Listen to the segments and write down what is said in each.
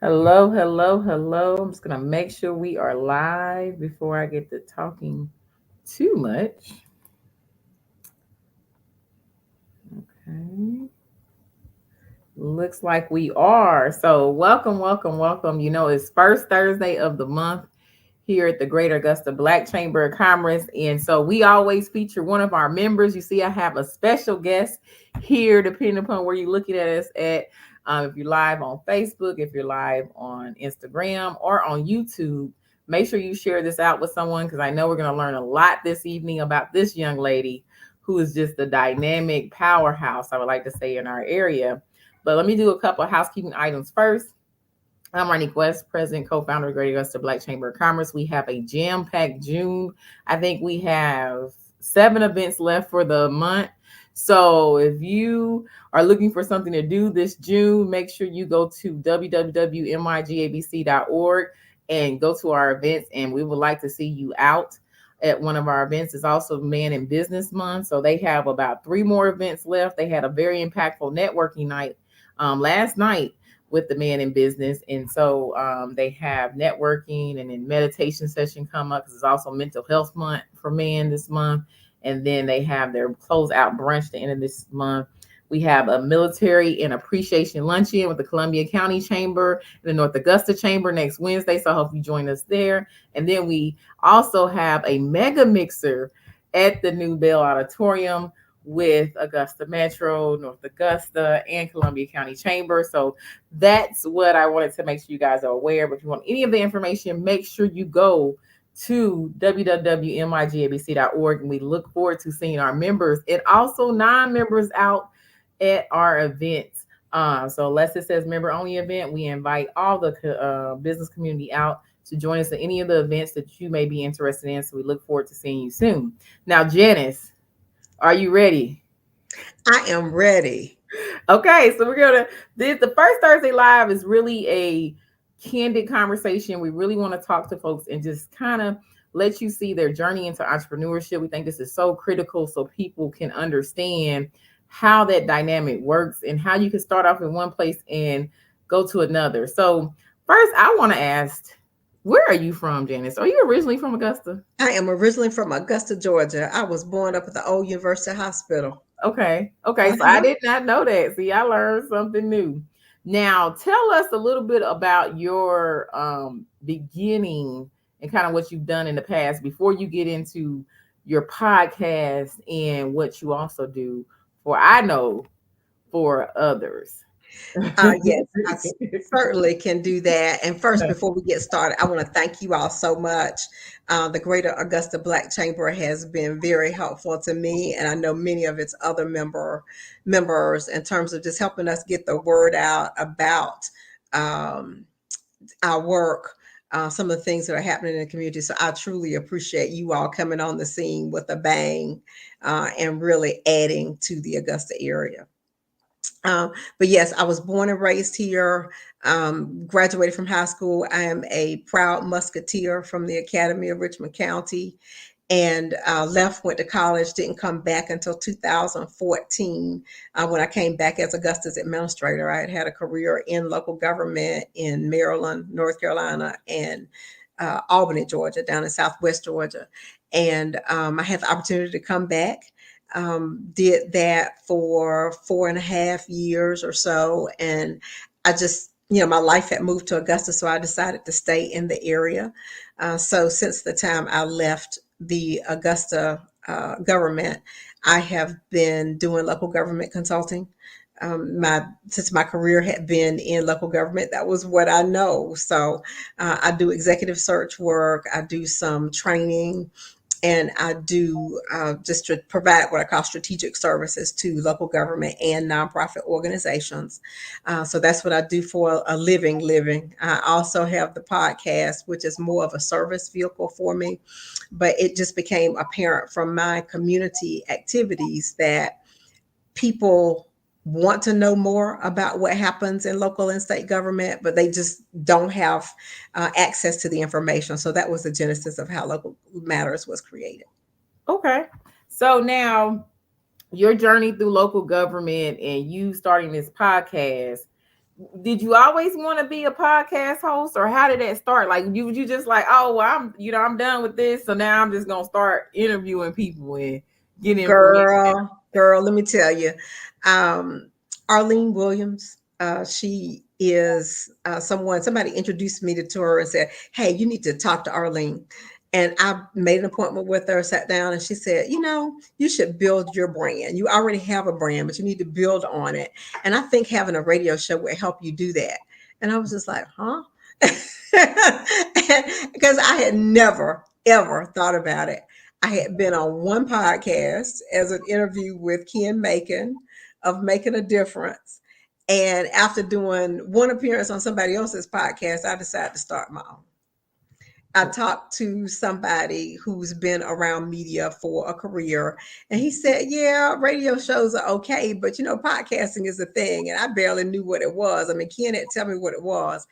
Hello, hello, hello. I'm just going to make sure we are live before I get to talking too much. Okay. Looks like we are. So, welcome, welcome, welcome. It's first Thursday of the month here at the Greater Augusta Black Chamber of Commerce. And so we always feature one of our members. You see, I have a special guest here, depending upon where you're looking at us at. If you're live on Facebook, if you're live on Instagram or on YouTube, make sure you share this out with someone because I know we're going to learn a lot this evening about this young lady who is just a dynamic powerhouse, I would like to say, in our area. But let me do a couple of housekeeping items first. I'm Ronnie West, President, co-founder of Greater Augusta Black Chamber of Commerce. We have a jam-packed June. I think we have 7 events left for the month. So if you are looking for something to do this June, make sure you go to www.mygabc.org and go to our events, and we would like to see you out at one of our events. It's also Man in Business Month, so they have about 3 more events left. They had a very impactful networking night last night with the man in business. And so they have networking and then meditation session come up because it's also mental health month for men this month. And then they have their closeout brunch at the end of this month. We have a military and appreciation luncheon with the Columbia County Chamber and the North Augusta Chamber next Wednesday. So I hope you join us there. And then we also have a mega mixer at the New Bell Auditorium with Augusta Metro, North Augusta, and Columbia County Chamber. So that's what I wanted to make sure you guys are aware. But if you want any of the information, make sure you go to www.mygabc.org, and we look forward to seeing our members and also non-members out at our events. So unless it says member only event, we invite all the business community out to join us at any of the events that you may be interested in. So we look forward to seeing you soon. Now, Janice, are you ready? I am ready. Okay, so we're gonna the first Thursday live is really a candid conversation. We really want to talk to folks and just kind of let you see their journey into entrepreneurship. We think this is so critical so people can understand how that dynamic works and how you can start off in one place and go to another. So first, I want to ask, where are you from, Janice? Are you originally from Augusta? I am originally from Augusta, Georgia. I was born up at the old University Hospital. Okay. Okay. So I Uh-huh. did not know that. See, I learned something new. Now, tell us a little bit about your beginning and kind of what you've done in the past before you get into your podcast and what you also do for I know for others. Yes, certainly can do that. And first, before we get started, I want to thank you all so much. The Greater Augusta Black Chamber has been very helpful to me, and I know many of its other members in terms of just helping us get the word out about um, our work. Some of the things that are happening in the community. So I truly appreciate you all coming on the scene with a bang and really adding to the Augusta area. But yes, I was born and raised here, graduated from high school. I am a proud Musketeer from the Academy of Richmond County and left, went to college, didn't come back until 2014 when I came back as Augusta's administrator. I had had a career in local government in Maryland, North Carolina, and Albany, Georgia, down in Southwest Georgia. And I had the opportunity to come back, did that for 4.5 years or so. And I just, my life had moved to Augusta, so I decided to stay in the area. So since the time I left the Augusta government, I have been doing local government consulting. My Since my career had been in local government, that was what I know. So I do executive search work. I do some training, and I do just to provide what I call strategic services to local government and nonprofit organizations. So that's what I do for a living. I also have the podcast, which is more of a service vehicle for me, but it just became apparent from my community activities that people want to know more about what happens in local and state government, but they just don't have access to the information. So that was the genesis of how Local Matters was created. Okay. So now your journey through local government and you starting this podcast, did you always want to be a podcast host, or how did that start? Like you just like, oh well, I'm done with this, so now I'm just gonna start interviewing people and get information. Girl, let me tell you, um, Arlene Williams. She is somebody introduced me to her and said, "Hey, you need to talk to Arlene." And I made an appointment with her, sat down, and she said, "You know, you should build your brand. You already have a brand, but you need to build on it. And I think having a radio show will help you do that." And I was just like, "Huh?" Because I had never ever thought about it. I had been on one podcast as an interview with Ken Macon of Making a Difference. And after doing one appearance on somebody else's podcast, I decided to start my own. I talked to somebody who's been around media for a career, and he said, "Yeah, radio shows are okay, but you know, podcasting is a thing." And I barely knew what it was. I mean, Ken had tell me what it was.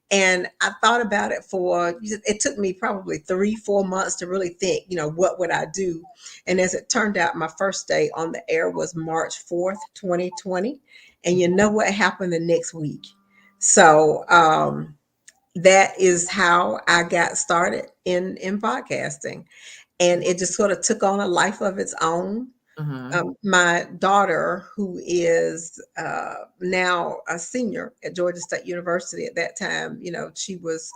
And I thought about it it took me probably 3, 4 months to really think, you know, what would I do? And as it turned out, my first day on the air was March 4th, 2020. And you know what happened the next week? So that is how I got started in podcasting. And it just sort of took on a life of its own. Mm-hmm. My daughter, who is now a senior at Georgia State University, at that time, you know, she was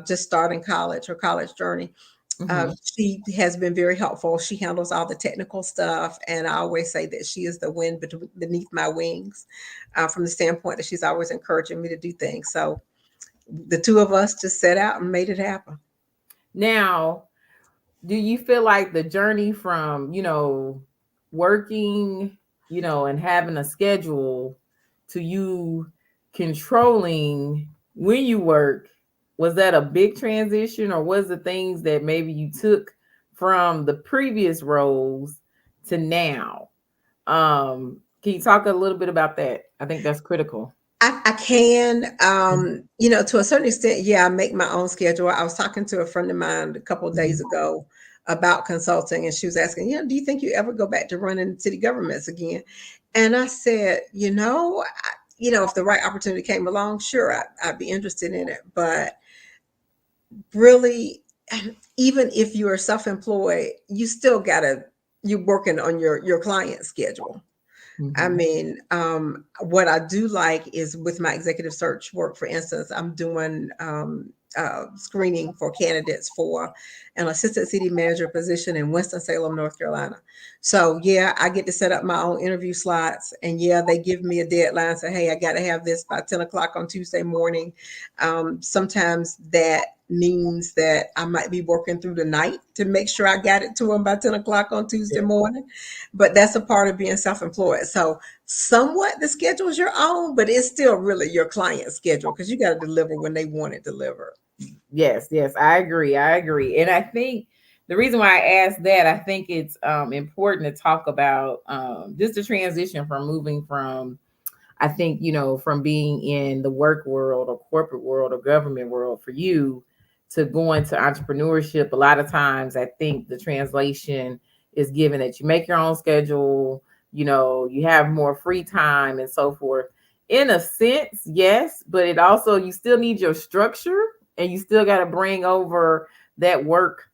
just starting college, her college journey. Mm-hmm. She has been very helpful. She handles all the technical stuff, and I always say that she is the wind beneath my wings, from the standpoint that she's always encouraging me to do things. So the two of us just set out and made it happen. Now, do you feel like the journey from, working, and having a schedule to you controlling when you work, was that a big transition, or was the things that maybe you took from the previous roles to now? Can you talk a little bit about that? I think that's critical. I can, you know, to a certain extent, yeah, I make my own schedule. I was talking to a friend of mine a couple of days ago about consulting, and she was asking, you know, do you think you ever go back to running city governments again? And I said, you know, if the right opportunity came along, sure, I'd be interested in it. But really, even if you are self-employed, you still gotta you're working on your client schedule. I Mm-hmm. mean, what I do like is with my executive search work, for instance, I'm doing screening for candidates for an assistant city manager position in Winston-Salem, North Carolina. So, yeah, I get to set up my own interview slots. And yeah, they give me a deadline. Say, hey, I got to have this by 10 o'clock on Tuesday morning. Sometimes that means that I might be working through the night to make sure I got it to them by 10 o'clock on Tuesday morning, but that's a part of being self-employed. So somewhat the schedule is your own, but it's still really your client's schedule because you got to deliver when they want it delivered. Yes, yes, I agree. I agree. And I think the reason why I asked that, I think it's important to talk about just the transition from moving from, I think, from being in the work world or corporate world or government world for you to going to entrepreneurship. A lot of times, I think the translation is given that you make your own schedule, you have more free time and so forth. In a sense, yes, but it also, you still need your structure, and you still got to bring over that work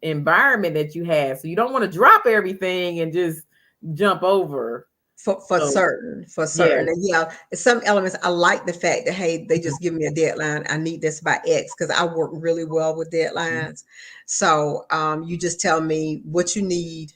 environment that you have. So you don't want to drop everything and just jump over. For So, certain, for yeah. certain. And yeah, some elements I like the fact that hey, they just give me a deadline. I need this by X because I work really well with deadlines. So you just tell me what you need,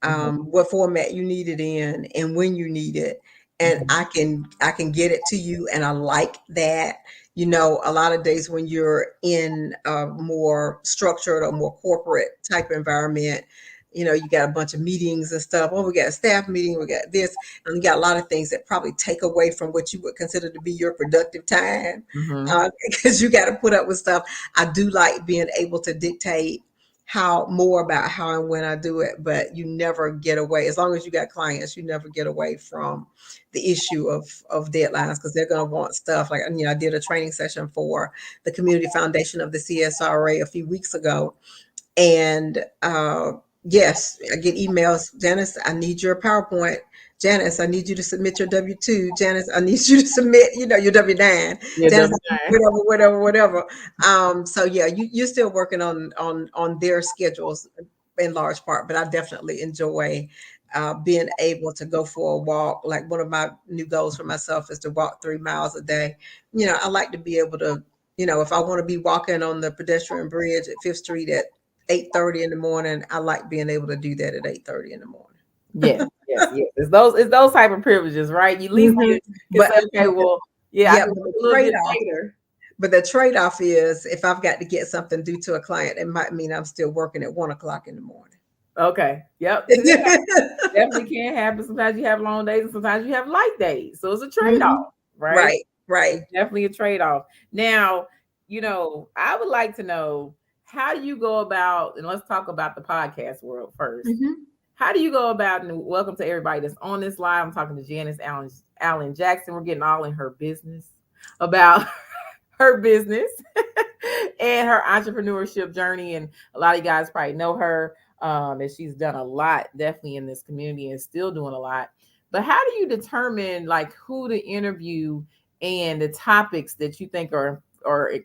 Mhm, what format you need it in, and when you need it, and mhm, I can get it to you. And I like that. You know, a lot of days when you're in a more structured or more corporate type environment, you know, you got a bunch of meetings and stuff. Oh, we got a staff meeting, we got this, and you got a lot of things that probably take away from what you would consider to be your productive time, mhm. because you got to put up with stuff. I do like being able to dictate more about how and when I do it, but you never get away as long as you got clients. You never get away from the issue of deadlines because they're going to want stuff like, you know, I did a training session for the Community Foundation of the CSRA a few weeks ago, and yes, I get emails, Janice, I need your PowerPoint Janice, I need you to submit your W-2. Janice, I need you to submit, your W-9. Yeah, Janice, W9. whatever, whatever, whatever. So yeah, you're still working on their schedules in large part, but I definitely enjoy being able to go for a walk. Like one of my new goals for myself is to walk 3 miles a day. I like to be able to, if I want to be walking on the pedestrian bridge at Fifth Street at 8:30 in the morning, I like being able to do that at 8:30 in the morning. Yes, yes, yes. It's those type of privileges, right? You at least Mhm. can But say, okay, well, yeah, I yeah, can but work a little bit later. the trade-off is if I've got to get something due to a client, it might mean I'm still working at 1 o'clock in the morning. Okay. Yep. See, that definitely can happen. Sometimes you have long days and sometimes you have light days. So it's a Mhm. trade-off, right? Right, right. It's definitely a trade-off. Now, I would like to know, how do you go about, and let's talk about the podcast world first. Mhm. How do you go about, and welcome to everybody that's on this live. I'm talking to Janice Allen Jackson. We're getting all in her business about her business and her entrepreneurship journey. And a lot of you guys probably know her, and she's done a lot definitely in this community and still doing a lot. But how do you determine like who to interview and the topics that you think are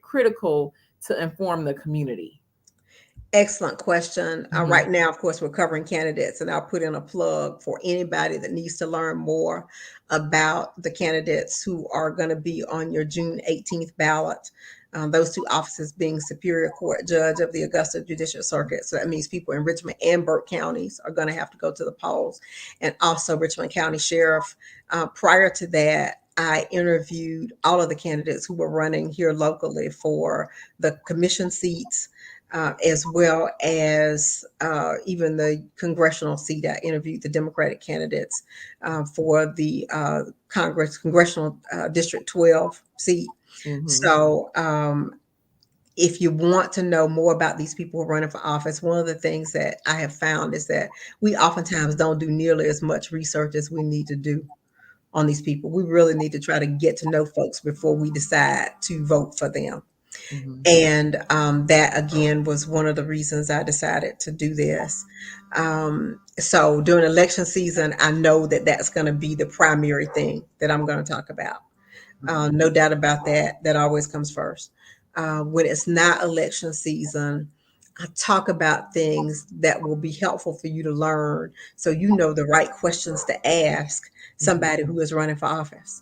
critical to inform the community? Excellent question. Mhm. Right now, of course, we're covering candidates, and I'll put in a plug for anybody that needs to learn more about the candidates who are going to be on your June 18th ballot. Those two offices being Superior Court Judge of the Augusta Judicial Circuit. So that means people in Richmond and Burke counties are going to have to go to the polls, and also Richmond County Sheriff. Prior to that, I interviewed all of the candidates who were running here locally for the commission seats, as well as even the congressional seat. I interviewed the Democratic candidates for the Congressional District 12 seat. Mhm. So, if you want to know more about these people running for office, one of the things that I have found is that we oftentimes don't do nearly as much research as we need to do on these people. We really need to try to get to know folks before we decide to vote for them. Mhm. And that again was one of the reasons I decided to do this. So during election season, I know that that's going to be the primary thing that I'm going to talk about. No doubt about that. That always comes first. When it's not election season, I talk about things that will be helpful for you to learn so you know the right questions to ask Mhm. somebody who is running for office.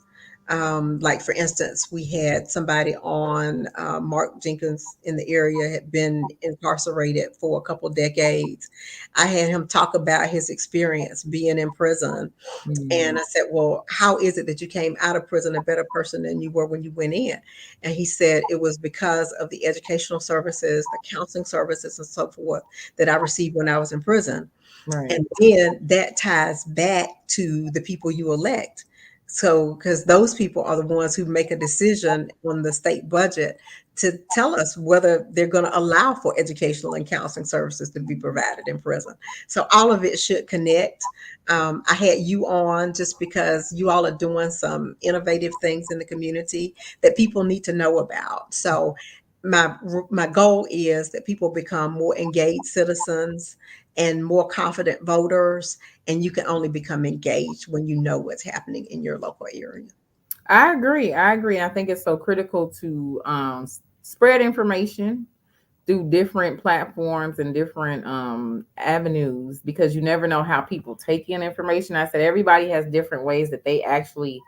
Like, for instance, we had somebody on, Mark Jenkins in the area had been incarcerated for a couple decades. I had him talk about his experience being in prison, and Mhm. I said, well, how is it that you came out of prison a better person than you were when you went in? And he said it was because of the educational services, the counseling services, and so forth that I received when I was in prison. Right. And then that ties back to the people you elect. So, because those people are the ones who make a decision on the state budget to tell us whether they're going to allow for educational and counseling services to be provided in prison. So, all of it should connect. I had you on just because you all are doing some innovative things in the community that people need to know about. So, my goal is that people become more engaged citizens and more confident voters, and you can only become engaged when you know what's happening in your local area. I agree. I agree. I think it's so critical to spread information through different platforms and different avenues, because you never know how people take in information. I said everybody has different ways that they actually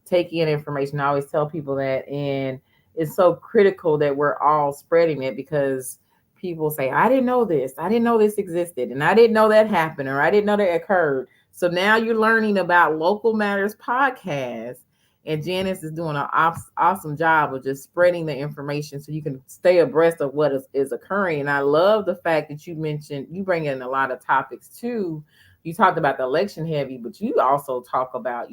take in information. I always tell people that, and it's so critical that we're all spreading it, because people say, I didn't know this, I didn't know this existed, and I didn't know that happened, or I didn't know that occurred. So now you're learning about Local Matters podcast, and Janice is doing an awesome job of just spreading the information so you can stay abreast of what is occurring. And I love the fact that you mentioned, you bring in a lot of topics too. You talked about the election heavy, but you also talk about,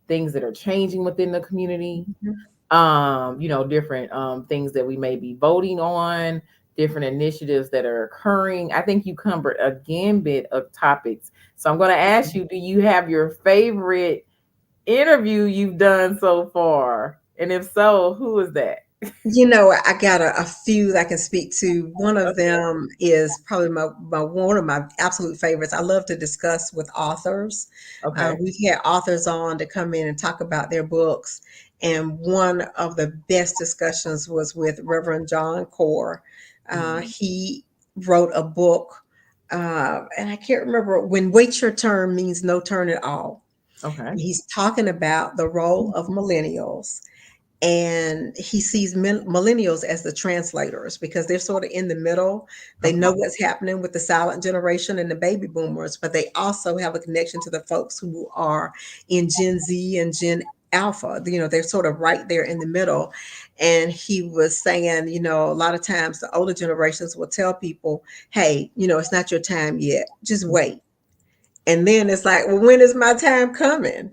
things that are changing within the community, Mhm. different things that we may be voting on, different initiatives that are occurring. I think you covered a gambit of topics. So I'm going to ask you, do you have your favorite interview you've done so far? And if so, who is that? I got a few that I can speak to. One of Okay. them is probably my one of my absolute favorites. I love to discuss with authors. Okay. We've had authors on to come in and talk about their books, and one of the best discussions was with Reverend John Core. Mhm. He wrote a book, and I can't remember when "Wait Your Turn" means no turn at all. Okay. And he's talking about the role of millennials, and he sees millennials as the translators because they're sort of in the middle. They Okay. know what's happening with the silent generation and the baby boomers, but they also have a connection to the folks who are in Gen Z and Gen Alpha. They're sort of right there in the middle. And he was saying, a lot of times the older generations will tell people, hey, it's not your time yet, just wait. And then it's like, well, when is my time coming?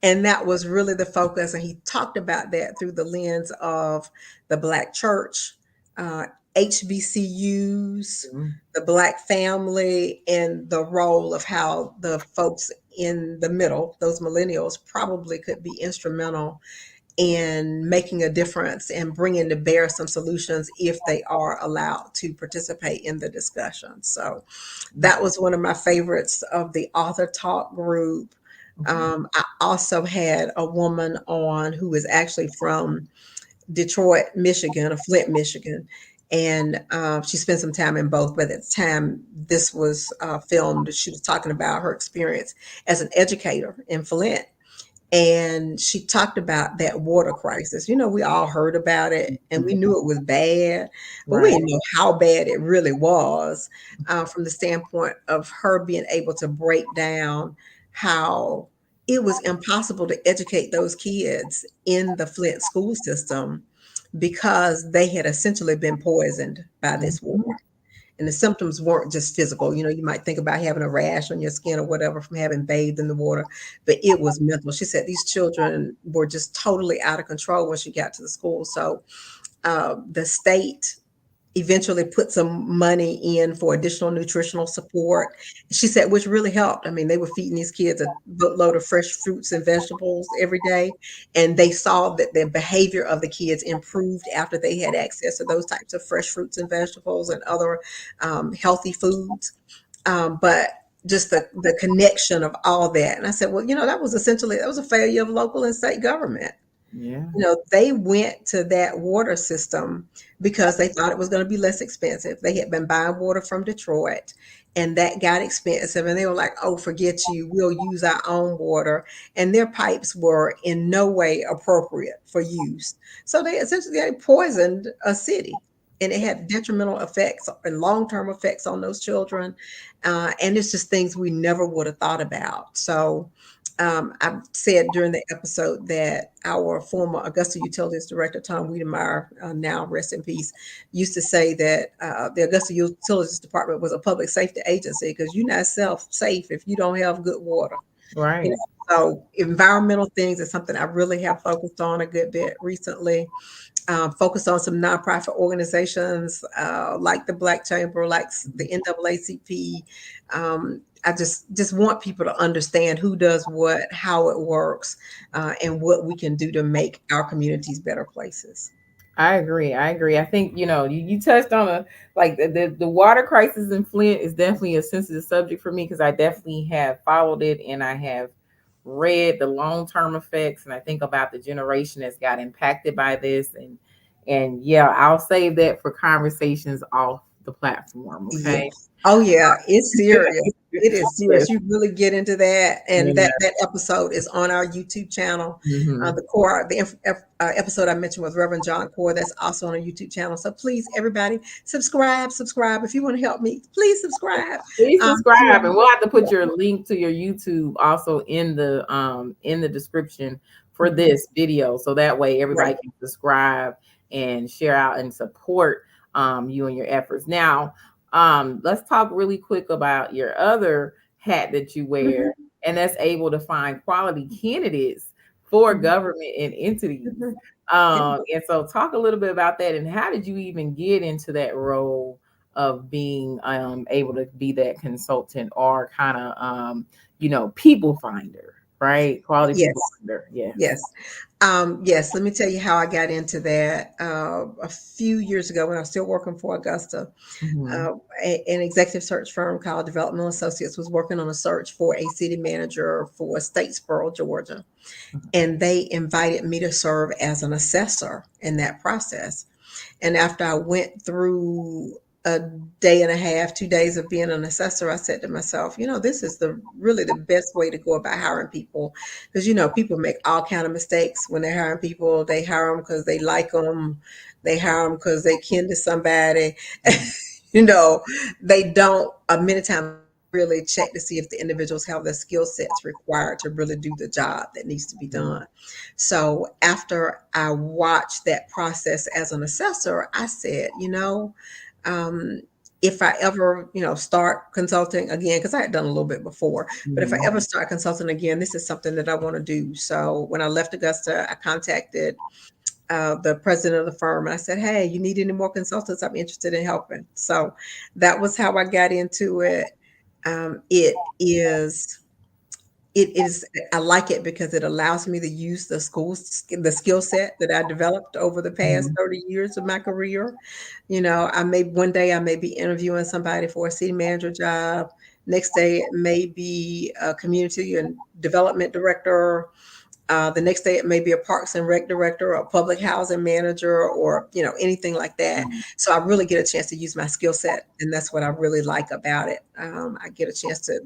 And that was really the focus. And he talked about that through the lens of the Black church, uh, HBCUs, Mhm. the Black family, and the role of how the folks in the middle, those millennials, probably could be instrumental in making a difference and bringing to bear some solutions if they are allowed to participate in the discussion. So that was one of my favorites of the author talk group. Okay. I also had a woman on who was actually from Detroit, Michigan, or Flint, Michigan. And she spent some time in both, but at the time this was filmed, she was talking about her experience as an educator in Flint. And she talked about that water crisis. We all heard about it and we Mhm. knew it was bad, but we Right. didn't know how bad it really was, from the standpoint of her being able to break down how it was impossible to educate those kids in the Flint school system because they had essentially been poisoned by this water. Mhm. And the symptoms weren't just physical. You might think about having a rash on your skin or whatever from having bathed in the water, but it was mental. She said these children were just totally out of control when she got to the school. So the state eventually put some money in for additional nutritional support. She said, which really helped. I mean, they were feeding these kids a boatload of fresh fruits and vegetables every day. And they saw that the behavior of the kids improved after they had access to those types of fresh fruits and vegetables and other healthy foods. But just the connection of all that. And I said, well, that was a failure of local and state government. Yeah. They went to that water system because they thought it was going to be less expensive. They had been buying water from Detroit and that got expensive. And they were like, oh, forget you. We'll use our own water. And their pipes were in no way appropriate for use. So they essentially poisoned a city. And it had detrimental effects and long term effects on those children. And it's just things we never would have thought about. So, I said during the episode that our former Augusta Utilities Director, Tom Wiedemeyer, now rest in peace, used to say that the Augusta Utilities Department was a public safety agency because you're not safe if you don't have good water. You know, Right. so environmental things is something I really have focused on a good bit recently. Focused on some nonprofit organizations like the Black Chamber, like the NAACP. I just want people to understand who does what, how it works, and what we can do to make our communities better places. I agree. I agree. I think, you touched on a like the water crisis in Flint is definitely a sensitive subject for me because I definitely have followed it and I have read the long-term effects and I think about the generation that's got impacted by this and yeah, I'll save that for conversations off the platform, Yeah. okay? Oh yeah, it's serious. It is Yes. serious. You really get into that, and Yeah. that episode is on our YouTube channel. Hmm. The episode I mentioned with Reverend John Core, that's also on our YouTube channel. So please, everybody, subscribe. If you want to help me, please subscribe. Please Yeah, subscribe, and we'll have to put your link to your YouTube also in the description for mhm, this video, so that way everybody right. can subscribe and share out and support you and your efforts. Now, let's talk really quick about your other hat that you wear, Mhm, and that's able to find quality candidates for mhm, government and entities. mhm. Yeah. And so, talk a little bit about that, and how did you even get into that role? Of being able to be that consultant or kind of people finder. right? Quality people Yes. under. Yes. Yes. Yes, let me tell you how I got into that. A few years ago when I was still working for Augusta, Mm-hmm. uh, an executive search firm called Developmental Associates was working on a search for a city manager for Statesboro, Georgia. And they invited me to serve as an assessor in that process. And after I went through a day and a half, 2 days of being an assessor, I said to myself, this is the really the best way to go about hiring people, because people make all kind of mistakes when they're hiring people. They hire them because they like them, they hire them because they kin to somebody. you know, they don't. Many times they don't really check to see if the individuals have the skill sets required to really do the job that needs to be done. So after I watched that process as an assessor, I said, um, if I ever, start consulting again, because I had done a little bit before, but if I Mm-hmm. ever start consulting again, this is something that I want to do. So when I left Augusta, I contacted the president of the firm and I said, "Hey, you need any more consultants? I'm interested in helping." So that was how I got into it. Um, it is it is I like it because it allows me to use the skill set that I developed over the past Mm-hmm. 30 years of my career. I may one day I may be interviewing somebody for a city manager job. Next day it may be a community and development director. The next day, it may be a Parks and Rec director or a public housing manager or, anything like that. So I really get a chance to use my skill set. And that's what I really like about it. I get a chance to,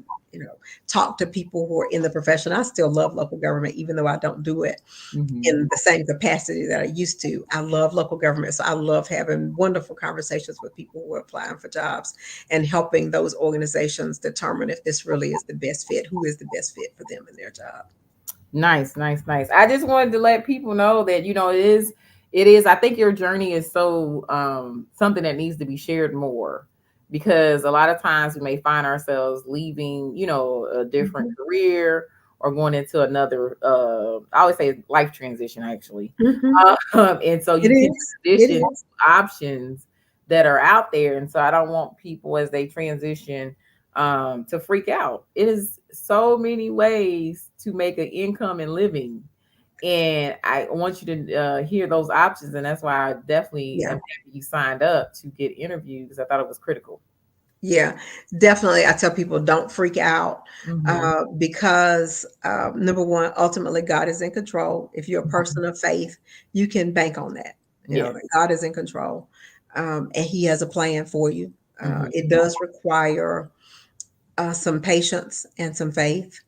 talk to people who are in the profession. I still love local government, even though I don't do it Mm-hmm. in the same capacity that I used to. I love local government. So I love having wonderful conversations with people who are applying for jobs and helping those organizations determine if this really is the best fit, who is the best fit for them in their job. Nice, nice, nice. I just wanted to let people know that it is. I think your journey is so something that needs to be shared more, because a lot of times we may find ourselves leaving, a different Mhm. career or going into another I always say life transition actually. Mhm. And so It you can is. It transition is. to options that are out there. And so I don't want people as they transition to freak out. It is so many ways to make an income and living. And I want you to hear those options. And that's why I definitely am Yeah. happy you signed up to get interviewed, because I thought it was critical. Yeah, definitely. I tell people don't freak out Hmm. because number one, ultimately, God is in control. If you're a person of faith, you can bank on that. Yes. That God is in control, and He has a plan for you. It Hmm. does require some patience and some faith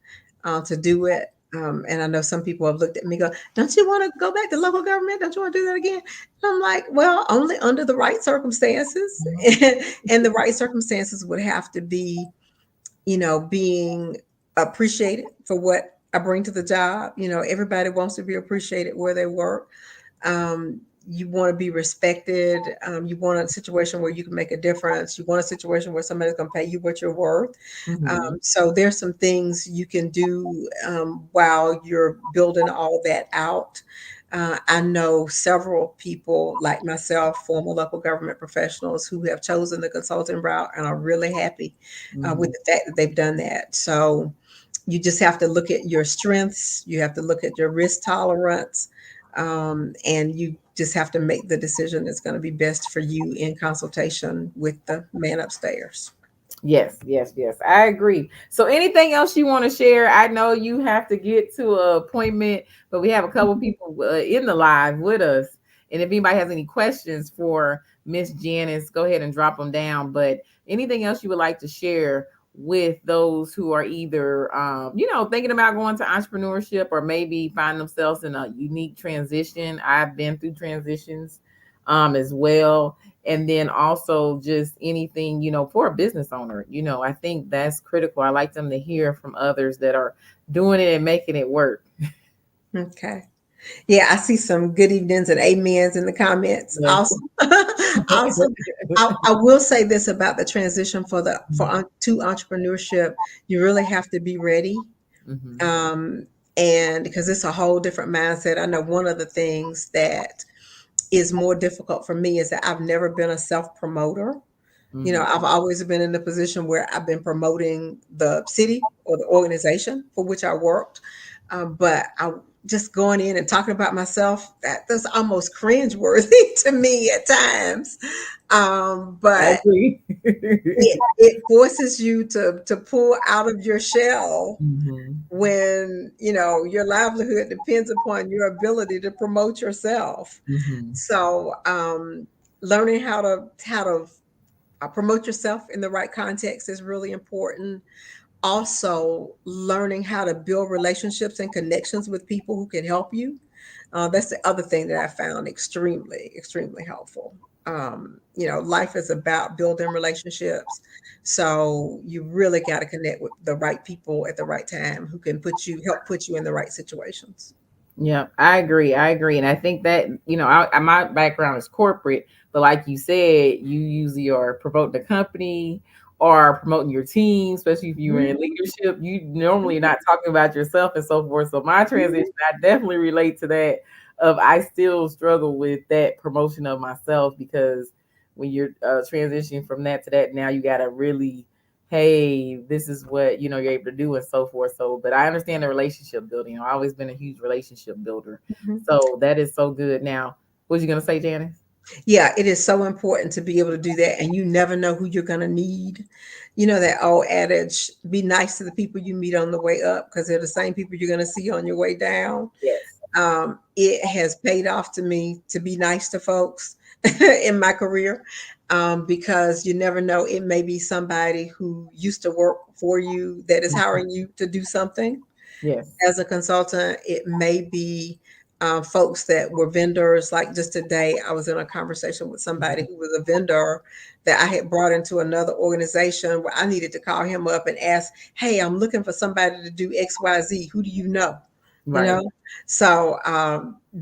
to do it. And I know some people have looked at me and go, "Don't you want to go back to local government? Don't you want to do that again?" And I'm like, "Well, only under the right circumstances." And the right circumstances would have to be, being appreciated for what I bring to the job. Everybody wants to be appreciated where they work. You want to be respected. You want a situation where you can make a difference. You want a situation where somebody's going to pay you what you're worth. Hmm. So there's some things you can do while you're building all that out. I know several people like myself, former local government professionals, who have chosen the consulting route and are really happy with Hmm. the fact that they've done that. So you just have to look at your strengths, you have to look at your risk tolerance, and you just have to make the decision that's going to be best for you in consultation with the man upstairs. Yes, yes, yes. I agree. So anything else you want to share? I know you have to get to an appointment, but we have a couple people in the live with us. And if anybody has any questions for Miss Janice, go ahead and drop them down. But anything else you would like to share with those who are either thinking about going to entrepreneurship, or maybe find themselves in a unique transition. I've been through transitions as well. And then also just anything, for a business owner. I think that's critical. I like them to hear from others that are doing it and making it work. Okay. Yeah, I see some good evenings and amens in the comments. Yes. Awesome. Awesome. I will say this about the transition to entrepreneurship. You really have to be ready. Hmm. Um, and because it's a whole different mindset. I know one of the things that is more difficult for me is that I've never been a self promoter. Hmm. I've always been in the position where I've been promoting the city or the organization for which I worked. But I just going in and talking about myself, that's almost cringeworthy to me at times. I But agree. it forces you to pull out of your shell Hmm. when your livelihood depends upon your ability to promote yourself. Hmm. So learning how to promote yourself in the right context is really important. Also learning how to build relationships and connections with people who can help you. That's the other thing that I found extremely helpful. Life is about building relationships. So you really got to connect with the right people at the right time who can help put you in the right situations. Yeah, I agree. I agree. And I think that, my background is corporate, but like you said, you usually are promoting the company or promoting your team, especially if you're in Mhm. leadership. You normally not talking about yourself and so forth. So my transition, Mhm. I definitely relate to that. Of I still struggle with that promotion of myself because when you're transitioning from that to that, now you got to really, hey, this is what you're able to do and so forth. So, but I understand the relationship building. I've always been a huge relationship builder. Mhm. So that is so good. Now, what you gonna say, Janice? Yeah, it is so important to be able to do that, and you never know who you're going to need. You know that old adage, be nice to the people you meet on the way up because they're the same people you're going to see on your way down. Yes. It has paid off to me to be nice to folks in my career, because you never know. It may be somebody who used to work for you that is hiring you to do something Yes. as a consultant. It may be folks that were vendors. Like just today, I was in a conversation with somebody who was a vendor that I had brought into another organization where I needed to call him up and ask, "Hey, I'm looking for somebody to do XYZ. Who do you know?" You Right. know, so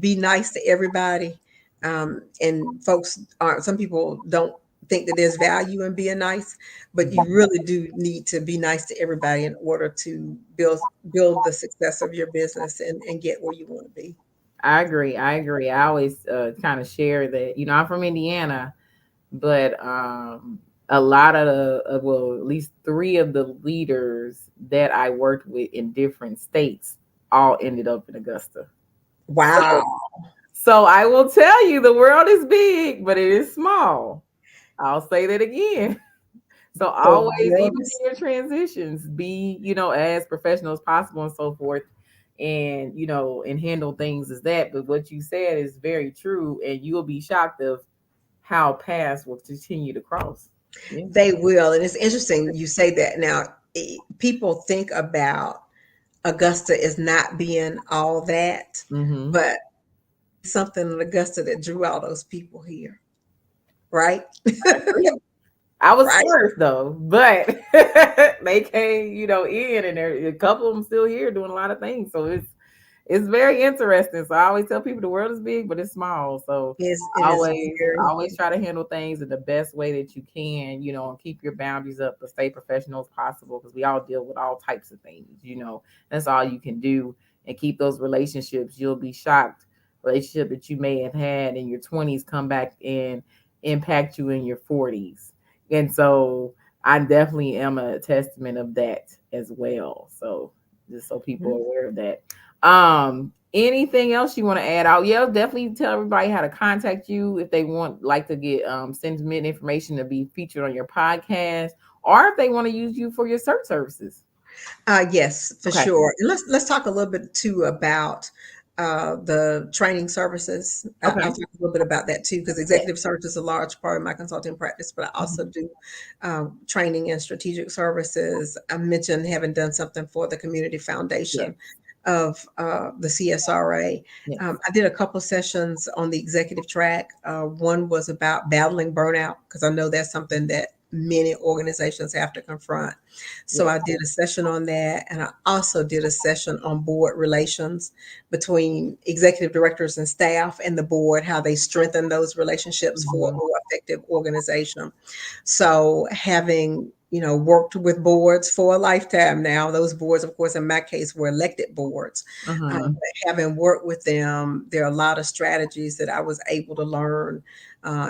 be nice to everybody. And folks are some people don't think that there's value in being nice, but you really do need to be nice to everybody in order to build the success of your business and get where you want to be. I agree. I agree. I always kind of share that. I'm from Indiana, but a lot of well, at least three of the leaders that I worked with in different states all ended up in Augusta. So, Wow. so I will tell you, the world is big, but it is small. I'll say that again. So The always, even world in is your transitions, be, as professional as possible and so forth, and and handle things as that. But what you said is very true, and you will be shocked of how paths will continue to cross. Yeah. they will. And it's interesting you say that. Now people think about Augusta as not being all that, Mm-hmm. but something in Augusta that drew all those people here, right? I agree. I was Right. first though, but they came, in, and there a couple of them still here doing a lot of things. So it's very interesting. So I always tell people the world is big, but it's small. So It is very. always try to handle things in the best way that you can, and keep your boundaries up, but stay professional as possible because we all deal with all types of things. That's all you can do, and keep those relationships. You'll be shocked. Relationship that you may have had in your 20s come back and impact you in your 40s. And so I definitely am a testament of that as well. So just so people are aware of that. Anything else you want to add out? Yeah, definitely tell everybody how to contact you if they want like to get sentiment information to be featured on your podcast, or if they want to use you for your search services. Yes, for Okay. sure. And let's talk a little bit too about the training services. I'll Okay. talk a little bit about that too, because Yes. executive search is a large part of my consulting practice, but I also do training and strategic services. I mentioned having done something for the Community Yes. Foundation of the CSRA. Yes. I did a couple sessions on the executive track. One was about battling burnout, because I know that's something that many organizations have to confront. So Yes. I did a session on that, and I also did a session on board relations between executive directors and staff and the board, how they strengthen those relationships for a Mhm. more effective organization. So having worked with boards for a lifetime now, those boards, of course, in my case, were elected boards. Mhm. But having worked with them, there are a lot of strategies that I was able to learn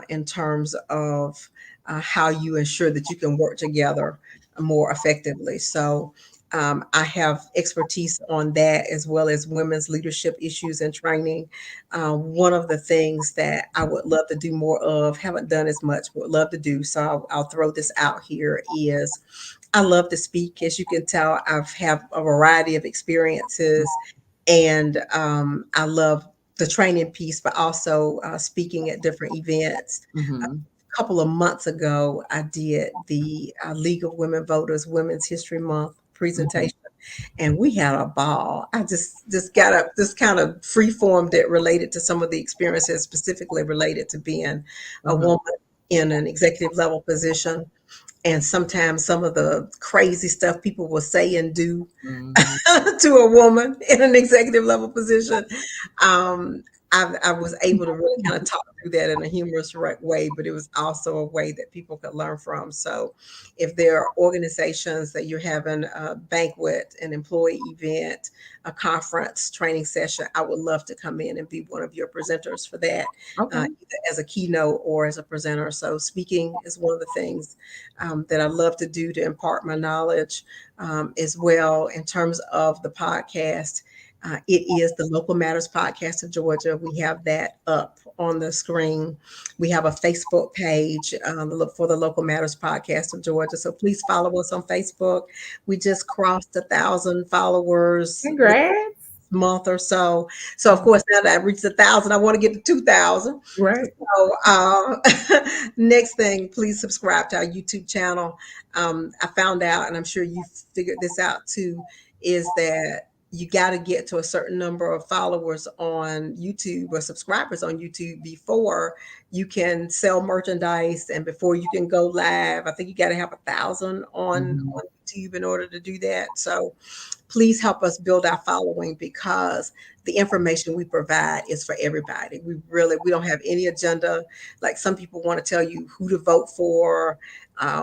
in terms of how you ensure that you can work together more effectively. So I have expertise on that as well as women's leadership issues and training. One of the things that I would love to do more of, haven't done as much, but would love to do, so I'll throw this out here, is I love to speak. As you can tell, I've have a variety of experiences, and I love the training piece, but also speaking at different events. Mm-hmm. A couple of months ago, I did the League of Women Voters Women's History Month Mm-hmm. presentation, and we had a ball. I just got up, just kind of free formed it related to some of the experiences specifically related to being a Uh-huh. woman in an executive level position, and sometimes some of the crazy stuff people will say and do Mm-hmm. to a woman in an executive level position. Um, I was able to really kind of talk through that in a humorous way, but it was also a way that people could learn from. So, if there are organizations that you're having a banquet, an employee event, a conference, training session, I would love to come in and be one of your presenters for that, Okay. either as a keynote or as a presenter. So, speaking is one of the things that I love to do to impart my knowledge, as well. In terms of the podcast, it is the Local Matters Podcast of Georgia. We have that up on the screen. We have a Facebook page, look for the Local Matters Podcast of Georgia. So please follow us on Facebook. We just crossed 1,000 followers Congrats. month or so. So of course, now that I've reached 1,000, I want to get to 2,000. Right. So, next thing, please subscribe to our YouTube channel. I found out, and I'm sure you figured this out too, is that you got to get to a certain number of followers on YouTube or subscribers on YouTube before you can sell merchandise and before you can go live. I think you got to have 1,000 Mm-hmm. on YouTube in order to do that. So please help us build our following, because the information we provide is for everybody. We don't have any agenda. Like some people want to tell you who to vote for,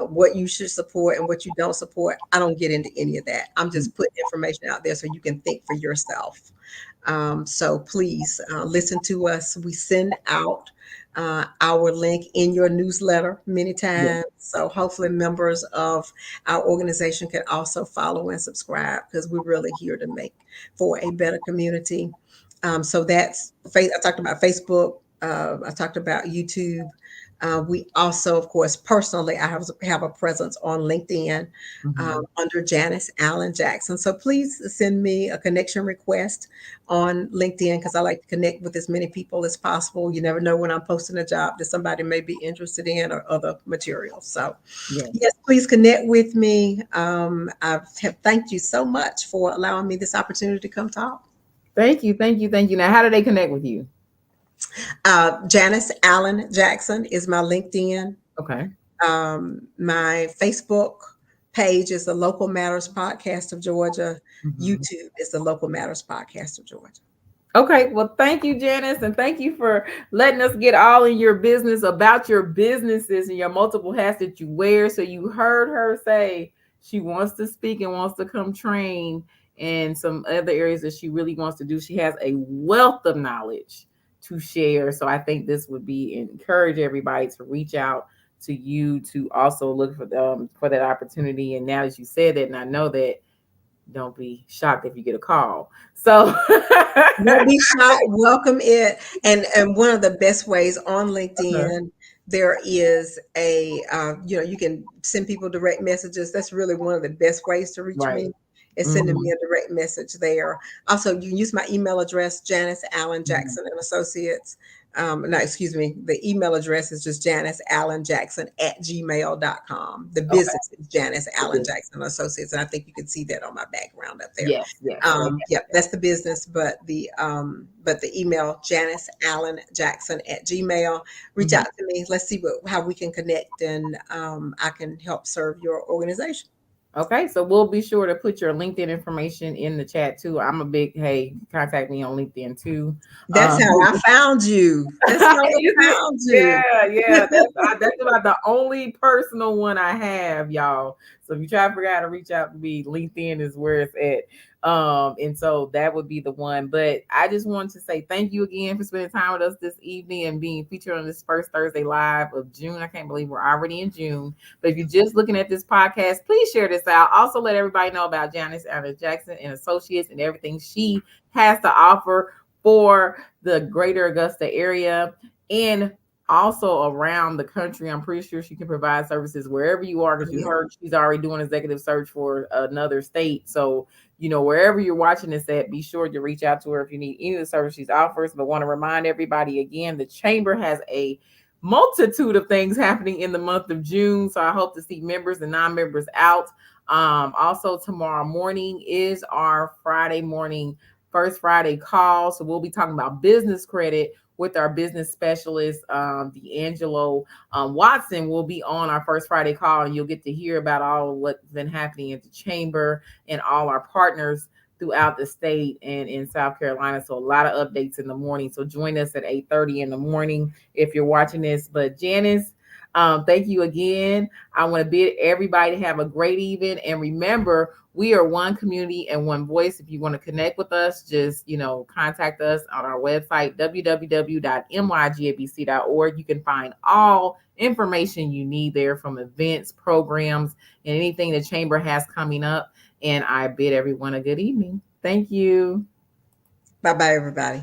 what you should support and what you don't support. I don't get into any of that. I'm just putting information out there so you can think for yourself. So please listen to us. We send out our link in your newsletter many Yeah. times. So hopefully members of our organization can also follow and subscribe, because we're really here to make for a better community. So that's I talked about Facebook. I talked about YouTube. We also, of course, personally, I have a presence on LinkedIn Mm-hmm. under Janice Allen Jackson. So please send me a connection request on LinkedIn, because I like to connect with as many people as possible. You never know when I'm posting a job that somebody may be interested in or other materials. So Yeah. yes, please connect with me. I have thanked you so much for allowing me this opportunity to come talk. Thank you. Thank you. Thank you. Now, how do they connect with you? Janice Allen Jackson is my LinkedIn. Okay. My Facebook page is the Local Matters Podcast of Georgia. Mm-hmm. YouTube is the Local Matters Podcast of Georgia. Okay, well, thank you, Janice, and thank you for letting us get all in your business about your businesses and your multiple hats that you wear. So you heard her say she wants to speak and wants to come train and some other areas that she really wants to do. She has a wealth of knowledge to share. So I think this would be encourage everybody to reach out to you to also look for that opportunity. And now that you said that, and I know that, don't be shocked if you get a call. So Don't be shy. Welcome it. And one of the best ways on uh-huh. LinkedIn, there is a you can send people direct messages. That's really one of the best ways to reach Right. me, is sending me Mhm. a direct message there. Also, you can use my email address, Janice Allen Mhm. Jackson and Associates. No, excuse me. The email address is just Janice Allen Jackson at gmail.com. The Okay. business is Janice Allen Good. Jackson Associates. And I think you can see that on my background up there. Yes, yes. Okay. Yep, that's the business, but the email, Janice Allen Jackson at Gmail. Reach Mhm. out to me. Let's see how we can connect, and I can help serve your organization. Okay, so we'll be sure to put your LinkedIn information in the chat too. I'm a big hey, contact me on LinkedIn too. That's how I found you. That's how Is I it? found you. Yeah, yeah. That's about the only personal one I have, y'all. So if you try to figure out how to reach out to me, LinkedIn is where it's at. And so that would be the one. But I just wanted to say thank you again for spending time with us this evening and being featured on this first Thursday live of June. I can't believe we're already in June. But if you're just looking at this podcast, please share this out. Also, let everybody know about Janice Anna Jackson and Associates and everything she has to offer for the greater Augusta area and also around the country. I'm pretty sure she can provide services wherever you are because you Yeah. heard she's already doing executive search for another state. So, wherever you're watching this at, be sure to reach out to her if you need any of the services she offers. But want to remind everybody again, the chamber has a multitude of things happening in the month of June. So I hope to see members and non-members out. Also tomorrow morning is our Friday morning first Friday call. So we'll be talking about business credit with our business specialist, D'Angelo Watson will be on our first Friday call, and you'll get to hear about all of what's been happening at the chamber and all our partners throughout the state and in South Carolina. So a lot of updates in the morning. So join us at 8:30 in the morning if you're watching this. But Janice, thank you again. I want to bid everybody to have a great evening. And remember, we are one community and one voice. If you want to connect with us, just contact us on our website, www.mygabc.org. You can find all information you need there from events, programs, and anything the chamber has coming up. And I bid everyone a good evening. Thank you. Bye bye, everybody.